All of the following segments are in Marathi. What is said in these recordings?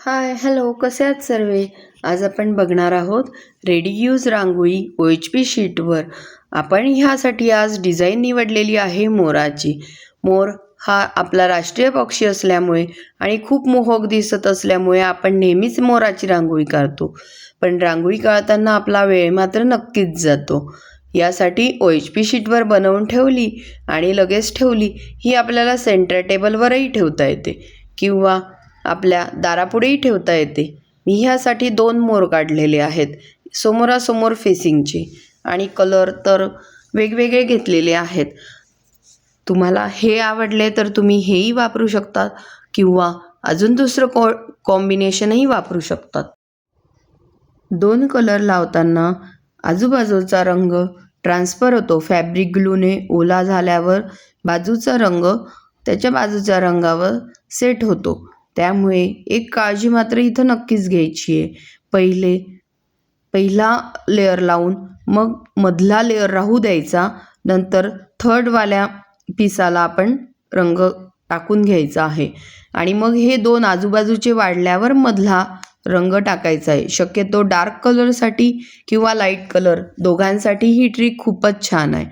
हाय हॅलो कसे आहात सर्वे. आज आपण बघणार आहोत रेडी यूज रांगोळी OHP शीटवर. आपण ह्यासाठी आज डिझाईन निवडलेली आहे मोराची. मोर हा आपला राष्ट्रीय पक्षी असल्यामुळे आणि खूप मोहक दिसत असल्यामुळे आपण नेहमीच मोराची रांगोळी काढतो. पण रांगोळी काढताना आपला वेळ मात्र नक्कीच जातो. यासाठी OHP शीटवर बनवून ठेवली आणि लगेच ठेवली ही आपल्याला सेंटर टेबलवरही ठेवता येते किंवा आपल्या दारापुढेही ठेवता येते. मी ह्यासाठी 2 मोर काढलेले आहेत समोरासमोर फेसिंगचे आणि कलर तर वेगवेगळे घेतलेले आहेत. तुम्हाला हे आवडले तर तुम्ही हेही वापरू शकतात किंवा अजून दुसरं कॉम्बिनेशनही वापरू शकतात. 2 कलर लावताना आजूबाजूचा रंग ट्रान्सफर होतो. फॅब्रिक ग्लूने ओला झाल्यावर बाजूचा रंग त्याच्या बाजूच्या रंगावर सेट होतो. त्यामुळे एक काळजी मात्र इथं नक्कीच घ्यायची आहे. पहिला लेअर लावून मग मधला लेअर राहू द्यायचा. नंतर थर्डवाल्या पिसाला आपण रंग टाकून घ्यायचा आहे आणि मग हे 2 आजूबाजूचे वाढल्यावर मधला रंग टाकायचा आहे. शक्यतो डार्क कलरसाठी किंवा लाईट कलर दोघांसाठी ही ट्रिक खूपच छान आहे.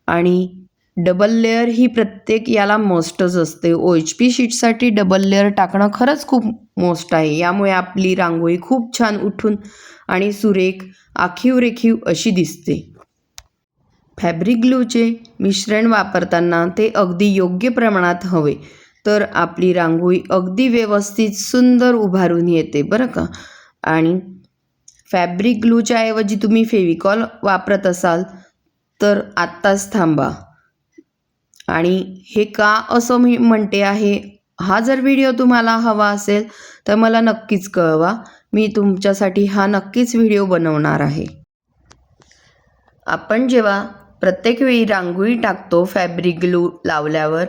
आणि डबल लेअर ही प्रत्येक याला मस्टच असते. OHP शीटसाठी डबल लेअर टाकणं खरंच खूप मस्ट आहे. यामुळे आपली रांगोळी खूप छान उठून आणि सुरेख आखीव रेखीव अशी दिसते. फॅब्रिक ग्लूचे मिश्रण वापरताना ते अगदी योग्य प्रमाणात हवे तर आपली रांगोळी अगदी व्यवस्थित सुंदर उभारून येते बरं का. आणि फॅब्रिक ग्लूच्या ऐवजी तुम्ही फेविकॉल वापरत असाल तर आत्ताच थांबा. आणि हे का असं मी म्हणते आहे, हा जर व्हिडिओ तुम्हाला हवा असेल तर मला नक्कीच कळवा. मी तुमच्यासाठी हा नक्कीच व्हिडिओ बनवणार आहे. आपण जेव्हा प्रत्येक वेळी रांगोळी टाकतो फॅब्रिक ग्लू लावल्यावर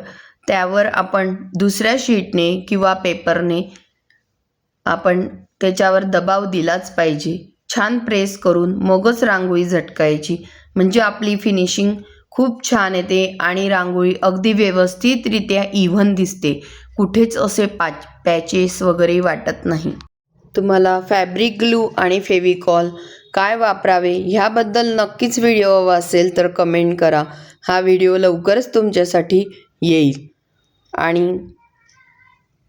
त्यावर आपण दुसऱ्या शीटने किंवा पेपरने आपण त्याच्यावर दबाव दिलाच पाहिजे. छान प्रेस करून मगच रांगोळी झटकायची म्हणजे आपली फिनिशिंग खूप छान येते आणि रांगोळी अगदी व्यवस्थितरित्या इव्हन दिसते. कुठेच असे पॅचेस वगैरे वाटत नाही. तुम्हाला फॅब्रिक ग्लू आणि फेविकॉल काय वापरावे ह्याबद्दल नक्कीच व्हिडिओ हवा असेल तर कमेंट करा. हा व्हिडिओ लवकरच तुमच्यासाठी येईल. आणि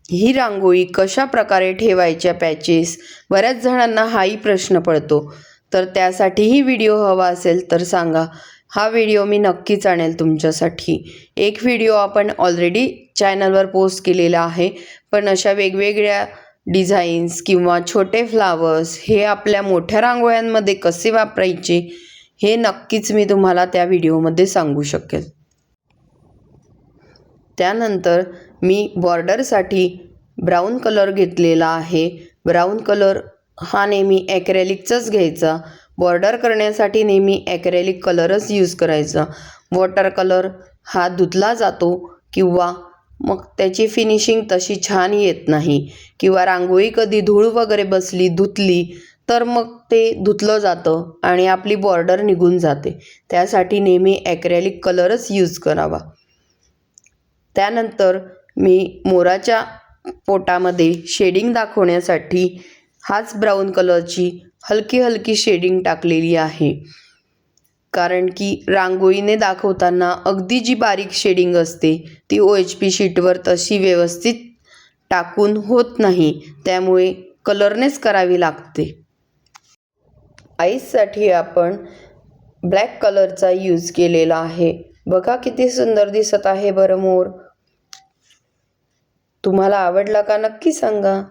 ही रांगोळी कशा प्रकारे ठेवायच्या पॅचेस बऱ्याच जणांना हाही प्रश्न पडतो तर त्यासाठीही व्हिडिओ हवा असेल तर सांगा. हा व्हिडिओ मी नक्कीच आणेल तुमच्यासाठी. एक व्हिडिओ आपण ऑलरेडी चॅनलवर पोस्ट केलेला आहे पण अशा वेगवेगळ्या डिझाईन्स किंवा छोटे फ्लावर्स हे आपल्या मोठ्या रांगोळ्यांमध्ये कसे वापरायचे हे नक्कीच मी तुम्हाला त्या व्हिडिओमध्ये सांगू शकेल. त्यानंतर मी बॉर्डरसाठी ब्राऊन कलर घेतलेला आहे. ब्राऊन कलर हा नेहमी ॲक्रेलिकचाच घ्यायचा. बॉर्डर करण्यासाठी नेहमी ॲक्रेलिक कलरच यूज करायचा. वॉटर कलर हा धुतला जातो किंवा मग त्याची फिनिशिंग तशी छान येत नाही किंवा रांगोळी कधी धूळ वगैरे बसली धुतली तर मग ते धुतलं जातं आणि आपली बॉर्डर निघून जाते. त्यासाठी नेहमी ॲक्रेलिक कलरच यूज करावा. त्यानंतर मी मोराच्या पोटामध्ये शेडिंग दाखवण्यासाठी हाच ब्राऊन कलरची हलकी हलकी शेडिंग टाकलेली आहे. कारण की रांगोळीने दाखवताना अगदी जी बारीक शेडिंग असते ती OHP शीटवर तशी व्यवस्थित टाकून होत नाही. त्यामुळे कलरनेच करावी लागते. आईससाठी आपण ब्लॅक कलरचा यूज केलेला आहे. बघा किती सुंदर दिसत आहे बरं मोर. तुम्हाला आवडला का नक्की सांगा.